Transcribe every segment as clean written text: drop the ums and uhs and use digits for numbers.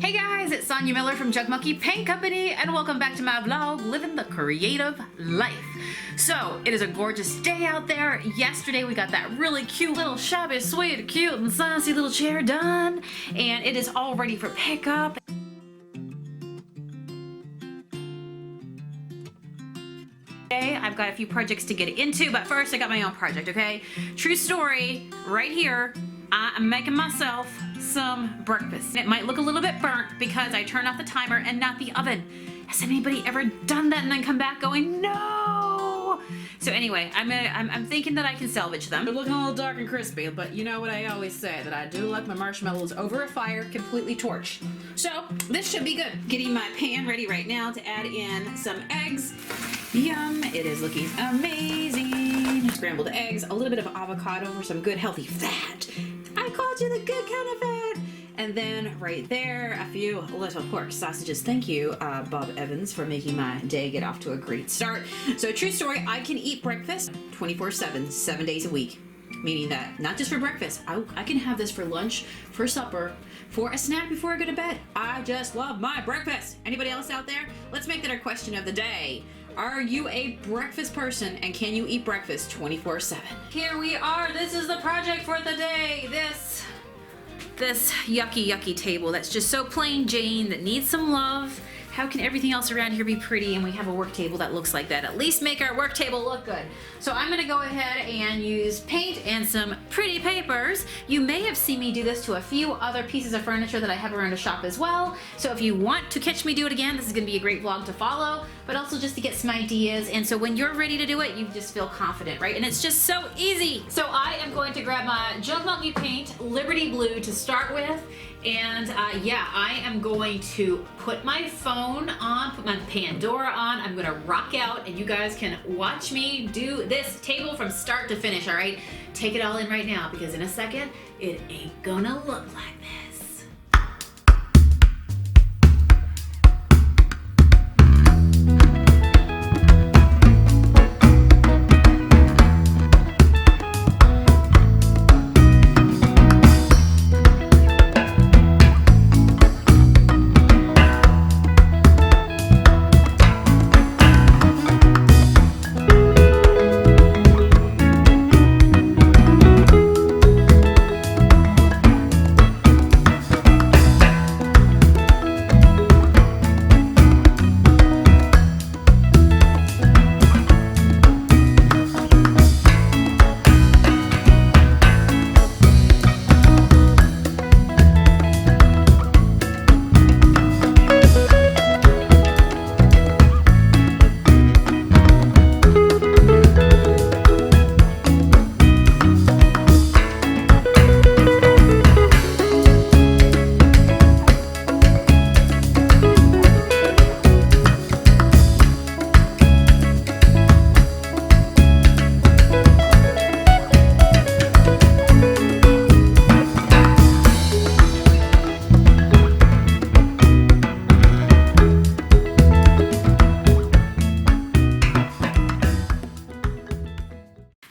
Hey guys, it's Sonia Miller from Jug Monkey Paint Company and welcome back to my vlog, Living the Creative Life. So, it is a gorgeous day out there. Yesterday we got that really cute little shabby, sweet, cute and sassy little chair done and it is all ready for pickup. I've got a few projects to get into, but first I got my own project, okay? True story, right here, I'm making myself some breakfast. It might look a little bit burnt because I turned off the timer and not the oven. Has anybody ever done that and then come back going, no? So anyway, I'm thinking that I can salvage them. They're looking a little dark and crispy, but you know what I always say, that I do like my marshmallows over a fire, completely torched. So this should be good. Getting my pan ready right now to add in some eggs. Yum, it is looking amazing. Scrambled eggs, a little bit of avocado for some good healthy fat. I called you the good kind of fat. And then right there, a few little pork sausages. Thank you, Bob Evans, for making my day get off to a great start. So true story, I can eat breakfast 24/7, 7 days a week. Meaning that not just for breakfast, I can have this for lunch, for supper, for a snack before I go to bed. I just love my breakfast. Anybody else out there? Let's make that our question of the day. Are you a breakfast person and can you eat breakfast 24/7? Here we are. This is the project for the day. This yucky table that's just so plain Jane that needs some love. How can everything else around here be pretty and we have a work table that looks like that? At least make our work table look good. So I'm gonna go ahead and use paint and some pretty papers. You may have seen me do this to a few other pieces of furniture that I have around the shop as well. So if you want to catch me do it again, this is gonna be a great vlog to follow, but also just to get some ideas. And so when you're ready to do it, you just feel confident, right? And it's just so easy. So I am going to grab my Jug Monkey Paint Liberty Blue to start with. And yeah, I am going to put my phone on, put my Pandora on. I'm gonna rock out and you guys can watch me do this table from start to finish, all right? Take it all in right now because in a second, it ain't gonna look like this.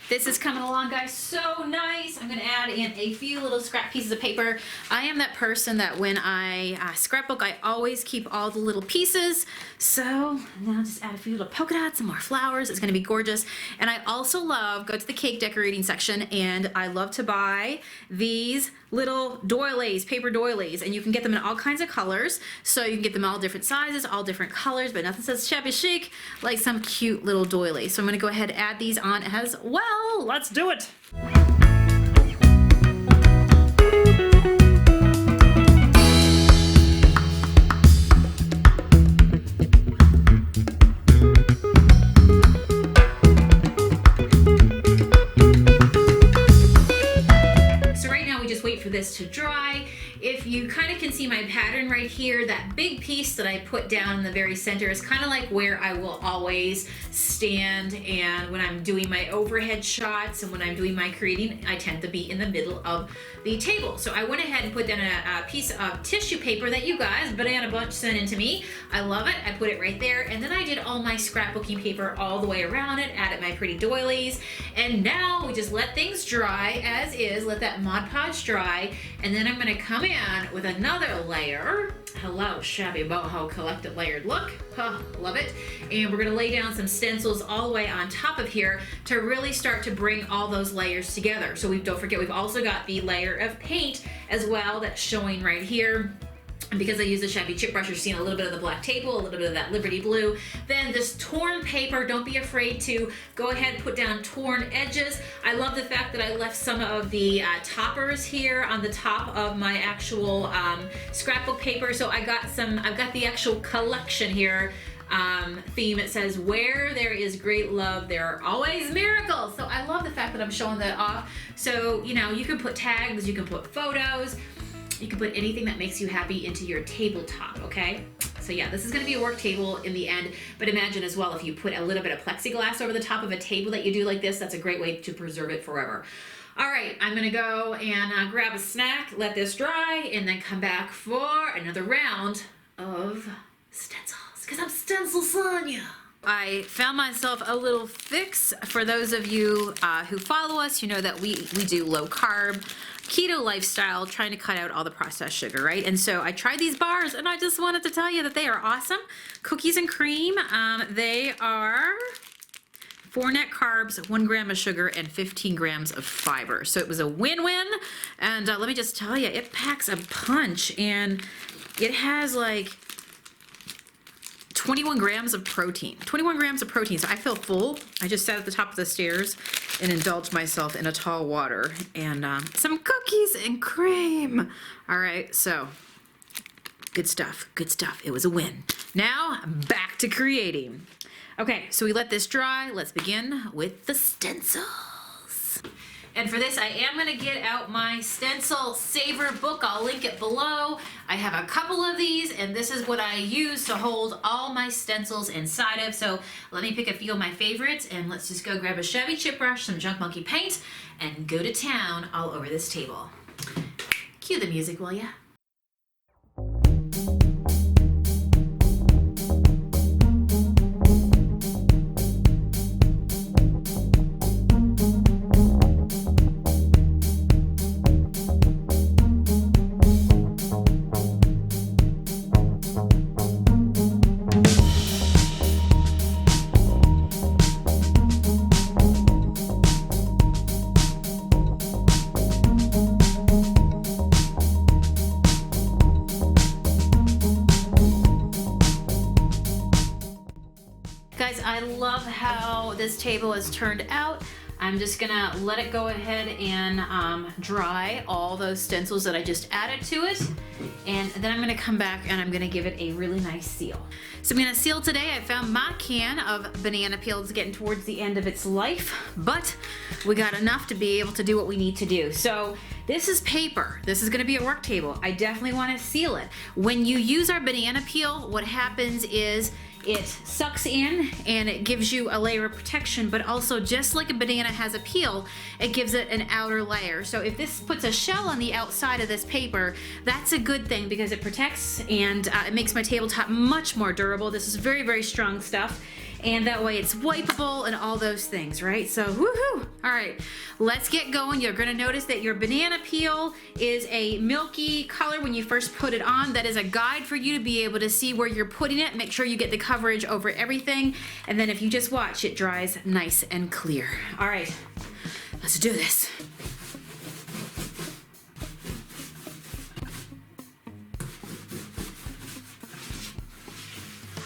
This is coming along, guys, so nice. I'm gonna add in a few little scrap pieces of paper. I am that person that when I scrapbook, I always keep all the little pieces. So now I'll just add a few little polka dots and more flowers. It's gonna be gorgeous. And I also love, go to the cake decorating section, and I love to buy these little doilies, paper doilies, and you can get them in all kinds of colors. So you can get them all different sizes, all different colors, but nothing says shabby chic like some cute little doilies. So I'm gonna go ahead and add these on as well. Let's do it. So right now we just wait for this to dry. If you kind of can see my pattern right here, that big piece that I put down in the very center is kind of like where I will always stand, and when I'm doing my overhead shots and when I'm doing my creating, I tend to be in the middle of the table. So I went ahead and put down a piece of tissue paper that you guys, Banana Bunch, sent in to me. I love it. I put it right there, and then I did all my scrapbooking paper all the way around it, added my pretty doilies, and now we just let things dry as is, let that Mod Podge dry, dry, and then I'm gonna come in with another layer. Hello, shabby boho collected layered look. Huh, love it. And we're gonna lay down some stencils all the way on top of here to really start to bring all those layers together. So don't forget, we've also got the layer of paint as well that's showing right here. And because I use the shabby chip brush, you're seeing a little bit of the black table, a little bit of that Liberty blue. Then this torn paper, don't be afraid to go ahead and put down torn edges. I love the fact that I left some of the toppers here on the top of my actual scrapbook paper. So I've got the actual collection here. Theme. It says, where there is great love, there are always miracles. So I love the fact that I'm showing that off. So, you know, you can put tags, you can put photos, you can put anything that makes you happy into your tabletop, okay? So yeah, this is gonna be a work table in the end, but imagine as well if you put a little bit of plexiglass over the top of a table that you do like this, that's a great way to preserve it forever. All right, I'm gonna go and grab a snack, let this dry, and then come back for another round of stencils, because I'm Stencil Sonia. I found myself a little fix. For those of you who follow us, you know that we do low carb, keto lifestyle, trying to cut out all the processed sugar, right? And so I tried these bars and I just wanted to tell you that they are awesome. Cookies and cream, they are 4 net carbs, 1 gram of sugar, and 15 grams of fiber. So it was a win-win. And let me just tell you, it packs a punch, and it has like 21 grams of protein. 21 grams of protein, so I feel full. I just sat at the top of the stairs and indulged myself in a tall water and some cookies and cream. All right, so good stuff, good stuff. It was a win. Now, back to creating. Okay, so we let this dry. Let's begin with the stencils. And for this, I am gonna get out my stencil saver book. I'll link it below. I have a couple of these, and this is what I use to hold all my stencils inside of. So let me pick a few of my favorites, and let's just go grab a shabby chip brush, some Junk Monkey paint, and go to town all over this table. Cue the music, will ya? Guys, I love how this table has turned out. I'm just gonna let it go ahead and dry all those stencils that I just added to it. And then I'm gonna come back and I'm gonna give it a really nice seal. So I'm gonna seal today. I found my can of banana peel. It's getting towards the end of its life, but we got enough to be able to do what we need to do. So this is paper. This is gonna be a work table. I definitely wanna seal it. When you use our banana peel, what happens is it sucks in and it gives you a layer of protection, but also just like a banana has a peel, it gives it an outer layer. So if this puts a shell on the outside of this paper, that's a good thing because it protects and it makes my tabletop much more durable. This is very, very strong stuff. And that way it's wipeable and all those things, right? So woohoo! All right, let's get going. You're gonna notice that your banana peel is a milky color when you first put it on. That is a guide for you to be able to see where you're putting it. Make sure you get the coverage over everything. And then if you just watch, it dries nice and clear. All right, let's do this.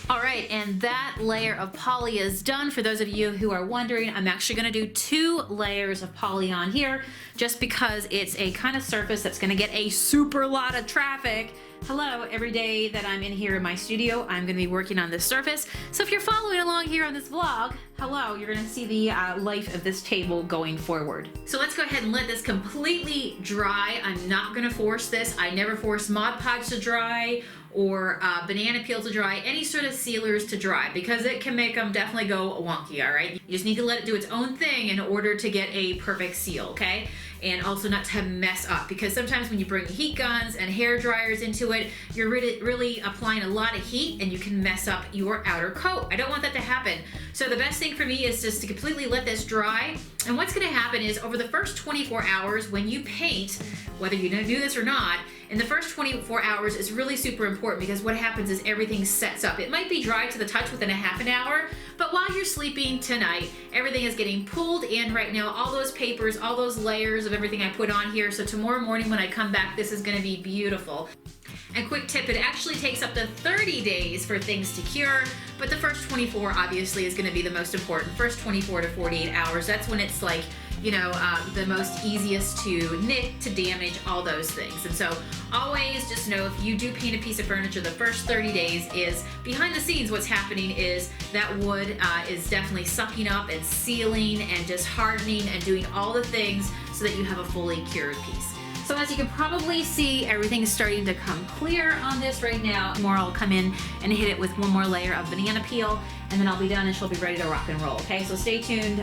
All right, and that layer of poly is done. For those of you who are wondering, I'm actually gonna do 2 layers of poly on here just because it's a kind of surface that's gonna get a super lot of traffic. Hello, every day that I'm in here in my studio, I'm gonna be working on this surface. So if you're following along here on this vlog, hello, you're gonna see the life of this table going forward. So let's go ahead and let this completely dry. I'm not gonna force this. I never force Mod Podge to dry or banana peel to dry, any sort of sealers to dry, because it can make them definitely go wonky, all right? You just need to let it do its own thing in order to get a perfect seal, okay? And also not to mess up, because sometimes when you bring heat guns and hair dryers into it, you're really applying a lot of heat and you can mess up your outer coat. I don't want that to happen. So the best thing for me is just to completely let this dry. And what's gonna happen is over the first 24 hours when you paint, whether you do this or not, in the first 24 hours is really super important, because what happens is everything sets up. It might be dry to the touch within a half an hour, but while you're sleeping tonight, everything is getting pulled in right now. All those papers, all those layers of everything I put on here. So tomorrow morning when I come back, this is gonna be beautiful. And quick tip, it actually takes up to 30 days for things to cure, but the first 24 obviously is gonna be the most important. First 24 to 48 hours, that's when it's like, you know, the most easiest to nick, to damage, all those things. And so always just know, if you do paint a piece of furniture, the first 30 days is behind the scenes. What's happening is that wood is definitely sucking up and sealing and just hardening and doing all the things so that you have a fully cured piece. So as you can probably see, everything is starting to come clear on this right now. More, I'll come in and hit it with one more layer of banana peel, and then I'll be done and she'll be ready to rock and roll. Okay, so stay tuned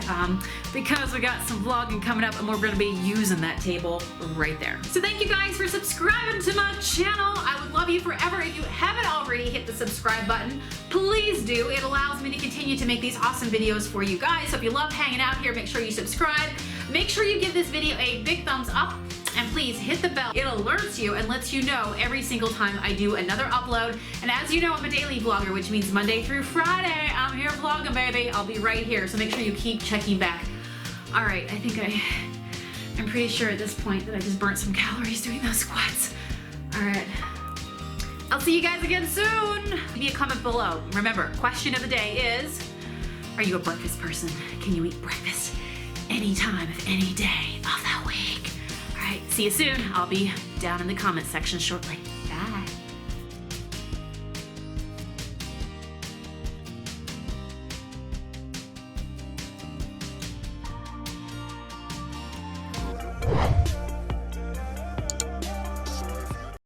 because we got some vlogging coming up and we're gonna be using that table right there. So thank you guys for subscribing to my channel. I would love you forever. If you haven't already hit the subscribe button, please do. It allows me to continue to make these awesome videos for you guys. So if you love hanging out here, make sure you subscribe. Make sure you give this video a big thumbs up. And please hit the bell. It alerts you and lets you know every single time I do another upload. And as you know, I'm a daily vlogger, which means Monday through Friday, I'm here vlogging, baby. I'll be right here, so make sure you keep checking back. All right, I think I'm pretty sure at this point that I just burnt some calories doing those squats. All right, I'll see you guys again soon. Leave me a comment below. Remember, question of the day is, are you a breakfast person? Can you eat breakfast any time of any day of the week? All right, see you soon. I'll be down in the comment section shortly.